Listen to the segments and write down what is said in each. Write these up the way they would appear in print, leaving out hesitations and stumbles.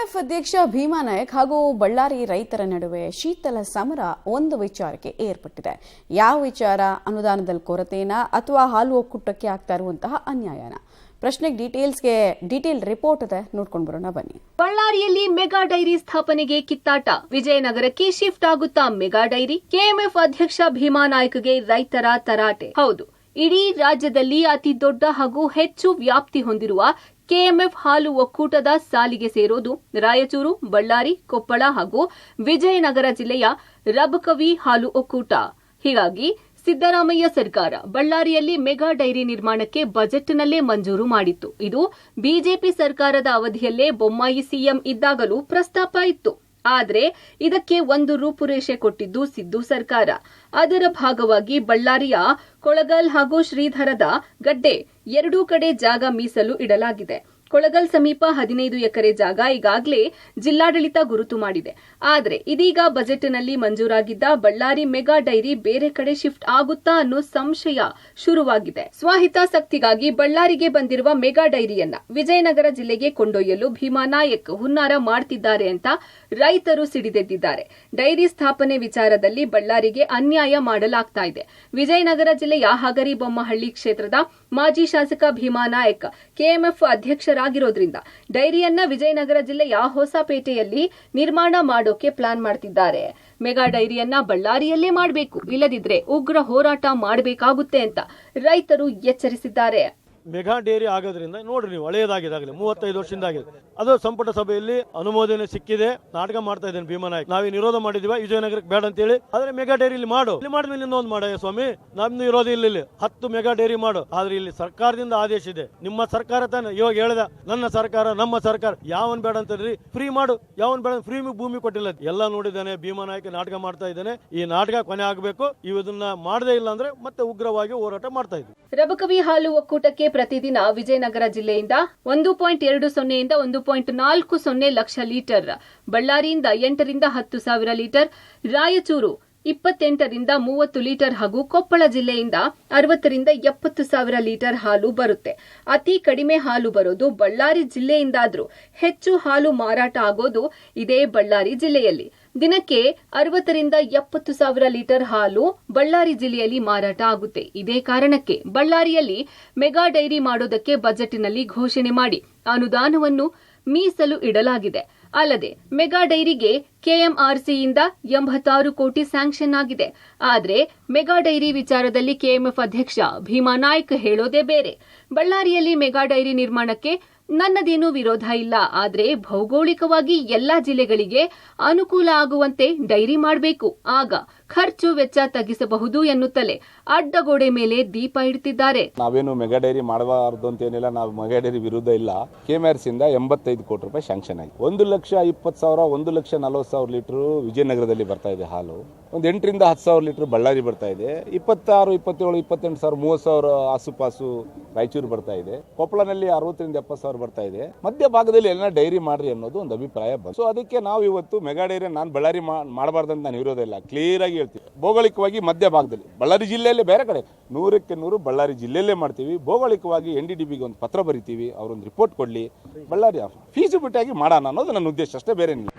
KMF ಅಧ್ಯಕ್ಷ ಭೀಮಾ ನಾಯಕ್ ಹಾಗೂ ಬಳ್ಳಾರಿ ರೈತರ ನಡುವೆ ಶೀತಲ ಸಮರ ಒಂದು ವಿಚಾರಕ್ಕೆ ಏರ್ಪಟ್ಟಿದೆ. ಯಾವ ವಿಚಾರ? ಅನುದಾನದಲ್ಲಿ ಕೊರತೆನಾ ಅಥವಾ ಹಾಲು ಒಕ್ಕೂಟಕ್ಕೆ ಆಗ್ತಾ ಇರುವಂತಹ ಅನ್ಯಾಯನ? ಪ್ರಶ್ನೆಗೆ ಡೀಟೇಲ್ ರಿಪೋರ್ಟ್ ಇದೆ, ನೋಡ್ಕೊಂಡು ಬರೋಣ ಬನ್ನಿ. ಬಳ್ಳಾರಿಯಲ್ಲಿ ಮೆಗಾ ಡೈರಿ ಸ್ಥಾಪನೆಗೆ ಕಿತ್ತಾಟ. ವಿಜಯನಗರಕ್ಕೆ ಶಿಫ್ಟ್ ಆಗುತ್ತಾ ಮೆಗಾ ಡೈರಿ? ಕೆಎಂಎಫ್ ಅಧ್ಯಕ್ಷ ಭೀಮಾ ನಾಯಕ್ಗೆ ರೈತರ ತರಾಟೆ. ಹೌದು, ಇಡೀ ರಾಜ್ಯದಲ್ಲಿ ಅತಿ ದೊಡ್ಡ ಹಾಗೂ ಹೆಚ್ಚು ವ್ಯಾಪ್ತಿ ಹೊಂದಿರುವ ಕೆಎಂಎಫ್ ಹಾಲು ಒಕ್ಕೂಟದ ಸಾಲಿಗೆ ಸೇರೋದು ರಾಯಚೂರು, ಬಳ್ಳಾರಿ, ಕೊಪ್ಪಳ ಹಾಗೂ ವಿಜಯನಗರ ಜಿಲ್ಲೆಯ ರಬಕವಿ ಹಾಲು ಒಕ್ಕೂಟ. ಹೀಗಾಗಿ ಸಿದ್ದರಾಮಯ್ಯ ಸರ್ಕಾರ ಬಳ್ಳಾರಿಯಲ್ಲಿ ಮೆಗಾ ಡೈರಿ ನಿರ್ಮಾಣಕ್ಕೆ ಬಜೆಟ್ನಲ್ಲೇ ಮಂಜೂರು ಮಾಡಿತ್ತು. ಇದು ಬಿಜೆಪಿ ಸರ್ಕಾರದ ಅವಧಿಯಲ್ಲೇ ಬೊಮ್ಮಾಯಿ ಸಿಎಂ ಇದ್ದಾಗಲೂ ಪ್ರಸ್ತಾಪ ಇತ್ತು. ಆದರೆ ಇದಕ್ಕೆ ಒಂದು ರೂಪುರೇಷೆ ಕೊಟ್ಟಿದ್ದು ಸಿದ್ದು ಸರ್ಕಾರ. ಅದರ ಭಾಗವಾಗಿ ಬಳ್ಳಾರಿಯ ಕೊಳಗಲ್ ಹಾಗೂ ಶ್ರೀಧರದ ಗಡ್ಡೆ ಎರಡೂ ಕಡೆ ಜಾಗ ಮೀಸಲು ಇಡಲಾಗಿದೆ. ಕೊಳಗಲ್ ಸಮೀಪ 15 ಎಕರೆ ಜಾಗ ಈಗಾಗಲೇ ಜಿಲ್ಲಾಡಳಿತ ಗುರುತು ಮಾಡಿದೆ. ಆದರೆ ಇದೀಗ ಬಜೆಟ್ನಲ್ಲಿ ಮಂಜೂರಾಗಿದ್ದ ಬಳ್ಳಾರಿ ಮೆಗಾ ಡೈರಿ ಬೇರೆ ಕಡೆ ಶಿಫ್ಟ್ ಆಗುತ್ತಾ ಅನ್ನೋ ಸಂಶಯ ಶುರುವಾಗಿದೆ. ಸ್ವಹಿತಾಸಕ್ತಿಗಾಗಿ ಬಳ್ಳಾರಿಗೆ ಬಂದಿರುವ ಮೆಗಾ ಡೈರಿಯನ್ನ ವಿಜಯನಗರ ಜಿಲ್ಲೆಗೆ ಕೊಂಡೊಯ್ಯಲು ಭೀಮಾ ನಾಯಕ್ ಹುನ್ನಾರ ಮಾಡ್ತಿದ್ದಾರೆ ಅಂತ ರೈತರು ಸಿಡಿದೆದ್ದಿದ್ದಾರೆ. ಡೈರಿ ಸ್ಥಾಪನೆ ವಿಚಾರದಲ್ಲಿ ಬಳ್ಳಾರಿಗೆ ಅನ್ಯಾಯ ಮಾಡಲಾಗ್ತಾ ಇದೆ. ವಿಜಯನಗರ ಜಿಲ್ಲೆಯ ಹಗರಿಬೊಮ್ಮಹಳ್ಳಿ ಕ್ಷೇತ್ರದ ಮಾಜಿ ಶಾಸಕ ಭೀಮಾ ನಾಯಕ್ ಕೆಎಂಎಫ್ ಅಧ್ಯಕ್ಷರಾಗಿರೋದ್ರಿಂದ ಡೈರಿಯನ್ನ ವಿಜಯನಗರ ಜಿಲ್ಲೆಯ ಹೊಸಪೇಟೆಯಲ್ಲಿ ನಿರ್ಮಾಣ ಮಾಡೋಕೆ ಪ್ಲಾನ್ ಮಾಡ್ತಿದ್ದಾರೆ. ಮೆಗಾ ಡೈರಿಯನ್ನ ಬಳ್ಳಾರಿಯಲ್ಲೇ ಮಾಡಬೇಕು, ಇಲ್ಲದಿದ್ರೆ ಉಗ್ರ ಹೋರಾಟ ಮಾಡಬೇಕಾಗುತ್ತೆ ಅಂತ ರೈತರು ಎಚ್ಚರಿಸಿದ್ದಾರೆ. ಮೆಗಾ ಡೈರಿ ಆಗೋದ್ರಿಂದ ನೋಡ್ರಿ ನೀವು, ಒಳ್ಳೆಯದಾಗಿದ್ದಾಗಲಿ 35 ವರ್ಷದಿಂದ ಆಗಿದೆ. ಅದು ಸಂಪುಟ ಸಭೆಯಲ್ಲಿ ಅನುಮೋದನೆ ಸಿಕ್ಕಿದೆ. ನಾಟಕ ಮಾಡ್ತಾ ಇದ್ದೇನೆ ಭೀಮಾ ನಾಯಕ್. ನಾವೇನು ವಿರೋಧ ಮಾಡಿದೀವ ವಿಜಯನಗರಕ್ಕೆ ಬೇಡ ಅಂತ ಹೇಳಿ. ಆದ್ರೆ ಮೆಗಾ ಡೈರಿ ಇಲ್ಲಿ ಮಾಡು, ಇಲ್ಲಿ ಮಾಡಿದ್ಮೇಲೆ ಇನ್ನೊಂದು ಮಾಡ ಸ್ವಾಮಿ, ನಮ್ದು ವಿರೋಧ ಇಲ್ಲಿ 10 ಮೆಗಾ ಡೈರಿ ಮಾಡು. ಆದ್ರೆ ಇಲ್ಲಿ ಸರ್ಕಾರದಿಂದ ಆದೇಶ ಇದೆ. ನಿಮ್ಮ ಸರ್ಕಾರ ತಾನೆ ಇವಾಗ ಹೇಳ್ದ, ನನ್ನ ಸರ್ಕಾರ ನಮ್ಮ ಸರ್ಕಾರ, ಯಾವನ್ ಬೇಡ ಅಂತಂದ್ರಿ ಫ್ರೀ ಮಾಡು, ಯಾವನ್ ಬೇಡ ಫ್ರೀ ಭೂಮಿ ಕೊಟ್ಟಿಲ್ಲ. ಎಲ್ಲ ನೋಡಿದ್ದಾನೆ ಭೀಮಾ ನಾಯಕ್ ನಾಟಕ ಮಾಡ್ತಾ ಇದ್ದಾನೆ. ಈ ನಾಟಕ ಕೊನೆ ಆಗಬೇಕು. ಇದನ್ನ ಮಾಡದೇ ಇಲ್ಲ ಅಂದ್ರೆ ಮತ್ತೆ ಉಗ್ರವಾಗಿ ಹೋರಾಟ ಮಾಡ್ತಾ ಇದ್ವಿ. ರಬಕವಿ ಹಾಲು ಒಕ್ಕೂಟಕ್ಕೆ ಪ್ರತಿದಿನ ವಿಜಯನಗರ ಜಿಲ್ಲೆಯಿಂದ 1.20 ಇಂದ 1.40 ಲಕ್ಷ ಲೀಟರ್, ಬಳ್ಳಾರಿಯಿಂದ 8 ರಿಂದ 10 ಸಾವಿರ ಲೀಟರ್, ರಾಯಚೂರು 28 ರಿಂದ 30 ಲೀಟರ್ ಹಾಗೂ ಕೊಪ್ಪಳ ಜಿಲ್ಲೆಯಿಂದ 60 ರಿಂದ 70 ಸಾವಿರ ಲೀಟರ್ ಹಾಲು ಬರುತ್ತೆ. ಅತಿ ಕಡಿಮೆ ಹಾಲು ಬರೋದು ಬಳ್ಳಾರಿ ಜಿಲ್ಲೆಯಿಂದಾದ್ರೂ ಹೆಚ್ಚು ಹಾಲು ಮಾರಾಟ ಆಗೋದು ಇದೇ ಬಳ್ಳಾರಿ ಜಿಲ್ಲೆಯಲ್ಲಿ. ದಿನಕ್ಕೆ 60 ರಿಂದ 70 ಸಾವಿರ ಲೀಟರ್ ಹಾಲು ಬಳ್ಳಾರಿ ಜಿಲ್ಲೆಯಲ್ಲಿ ಮಾರಾಟ ಆಗುತ್ತೆ. ಇದೇ ಕಾರಣಕ್ಕೆ ಬಳ್ಳಾರಿಯಲ್ಲಿ ಮೆಗಾ ಡೈರಿ ಮಾಡೋದಕ್ಕೆ ಬಜೆಟ್ನಲ್ಲಿ ಘೋಷಣೆ ಮಾಡಿ ಅನುದಾನವನ್ನು ಮೀಸಲು ಇಡಲಾಗಿದೆ. ಅಲ್ಲದೆ ಮೆಗಾ ಡೈರಿಗೆ ಕೆಎಂಆರ್ಸಿಯಿಂದ 86 ಕೋಟಿ ಸ್ಯಾಂಕ್ಷನ್ ಆಗಿದೆ. ಆದರೆ ಮೆಗಾ ಡೈರಿ ವಿಚಾರದಲ್ಲಿ ಕೆಎಂಎಫ್ ಅಧ್ಯಕ್ಷ ಭೀಮಾ ನಾಯಕ್ ಹೇಳೋದೇ ಬೇರೆ. ಬಳ್ಳಾರಿಯಲ್ಲಿ ಮೆಗಾ ಡೈರಿ ನಿರ್ಮಾಣಕ್ಕೆ ನನ್ನದೇನೂ ವಿರೋಧ ಇಲ್ಲ, ಆದರೆ ಭೌಗೋಳಿಕವಾಗಿ ಎಲ್ಲಾ ಜಿಲ್ಲೆಗಳಿಗೆ ಅನುಕೂಲ ಆಗುವಂತೆ ಡೈರಿ ಮಾಡಬೇಕು, ಆಗ ಖರ್ಚು ವೆಚ್ಚ ತಗ್ಗಿಸಬಹುದು ಎನ್ನುತ್ತಲೇ ಅಡ್ಡಗೋಡೆ ಮೇಲೆ ದೀಪ ಇಡ್ತಿದ್ದಾರೆ. ನಾವೇನು ಮೆಗಾ ಡೈರಿ ಮಾಡಬಾರದು ಅಂತ ಏನಿಲ್ಲ, ನಾವು ಮೆಗಾ ಡೈರಿ ವಿರುದ್ಧ ಇಲ್ಲ. ಕೆಎಂಆರ್ಸಿ ಇಂದ 85 ಕೋಟಿ ರೂಪಾಯಿ ಸ್ಯಾಂಕ್ಷನ್ ಆಗಿದೆ. 1,20,000 1,40,000 ಲೀಟರ್ ವಿಜಯನಗರದಲ್ಲಿ ಬರ್ತಾ ಇದೆ ಹಾಲು. 8 ರಿಂದ 10 ಸಾವಿರ ಲೀಟರ್ ಬಳ್ಳಾರಿ ಬರ್ತಾ ಇದೆ. 26, 27, 28 ಸಾವಿರ 30 ಸಾವಿರ ಆಸುಪಾಸು ರಾಯಚೂರು ಬರ್ತಾ ಇದೆ. ಕೊಪ್ಪಳನಲ್ಲಿ 60 ರಿಂದ 70 ಸಾವಿರ ಬರ್ತಾ ಇದೆ. ಮಧ್ಯ ಭಾಗದಲ್ಲಿ ಎಲ್ಲ ಡೈರಿ ಮಾಡ್ರಿ ಅನ್ನೋದು ಒಂದು ಅಭಿಪ್ರಾಯ ಬಂತು. ಸೊ ಅದಕ್ಕೆ ನಾವು ಇವತ್ತು ಮೆಗಾ ಡೈರಿ ನಾನು ಬಳ್ಳಾರಿ ಮಾಡಬಾರ್ದಂತ ನಾನು ವಿರೋಧ ಇಲ್ಲ, ಕ್ಲಿಯರ್ ಆಗಿ ಹೇಳ್ತೀವಿ. ಭೌಗೋಳಿಕವಾಗಿ ಮಧ್ಯ ಭಾಗದಲ್ಲಿ ಬಳ್ಳಾರಿ ಜಿಲ್ಲೆಯಲ್ಲೇ ಬೇರೆ ಕಡೆ 100ಕ್ಕೆ 100 ಬಳ್ಳಾರಿ ಜಿಲ್ಲೆಯಲ್ಲೇ ಮಾಡ್ತೀವಿ. ಭೌಗೋಳಿಕವಾಗಿ NDDBಗೆ ಒಂದು ಪತ್ರ ಬರಿತೀವಿ, ಅವರೊಂದು ರಿಪೋರ್ಟ್ ಕೊಡ್ಲಿ, ಬಳ್ಳಾರಿ ಫೀಸಿಬಿಲಿಟಿ ಆಗಿ ಮಾಡೋಣ ಅನ್ನೋದು ನನ್ನ ಉದ್ದೇಶ, ಅಷ್ಟೇ, ಬೇರೆ ಏನಿಲ್ಲ.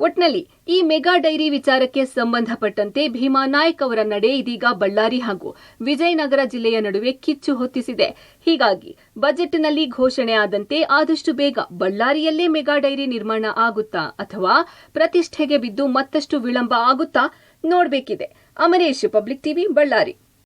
ಒಟ್ನಲ್ಲಿ ಈ ಮೆಗಾ ಡೈರಿ ವಿಚಾರಕ್ಕೆ ಸಂಬಂಧಪಟ್ಟಂತೆ ಭೀಮಾ ನಾಯಕ್ ಅವರ ನಡೆ ಇದೀಗ ಬಳ್ಳಾರಿ ಹಾಗೂ ವಿಜಯನಗರ ಜಿಲ್ಲೆಯ ನಡುವೆ ಕಿಚ್ಚು ಹೊತ್ತಿಸಿದೆ. ಹೀಗಾಗಿ ಬಜೆಟ್ನಲ್ಲಿ ಘೋಷಣೆ ಆದಂತೆ ಆದಷ್ಟು ಬೇಗ ಬಳ್ಳಾರಿಯಲ್ಲೇ ಮೆಗಾ ಡೈರಿ ನಿರ್ಮಾಣ ಆಗುತ್ತಾ ಅಥವಾ ಪ್ರತಿಷ್ಠೆಗೆ ಬಿದ್ದು ಮತ್ತಷ್ಟು ವಿಳಂಬ ಆಗುತ್ತಾ ನೋಡಬೇಕಿದೆ. Amaresh, Public TV, Ballari.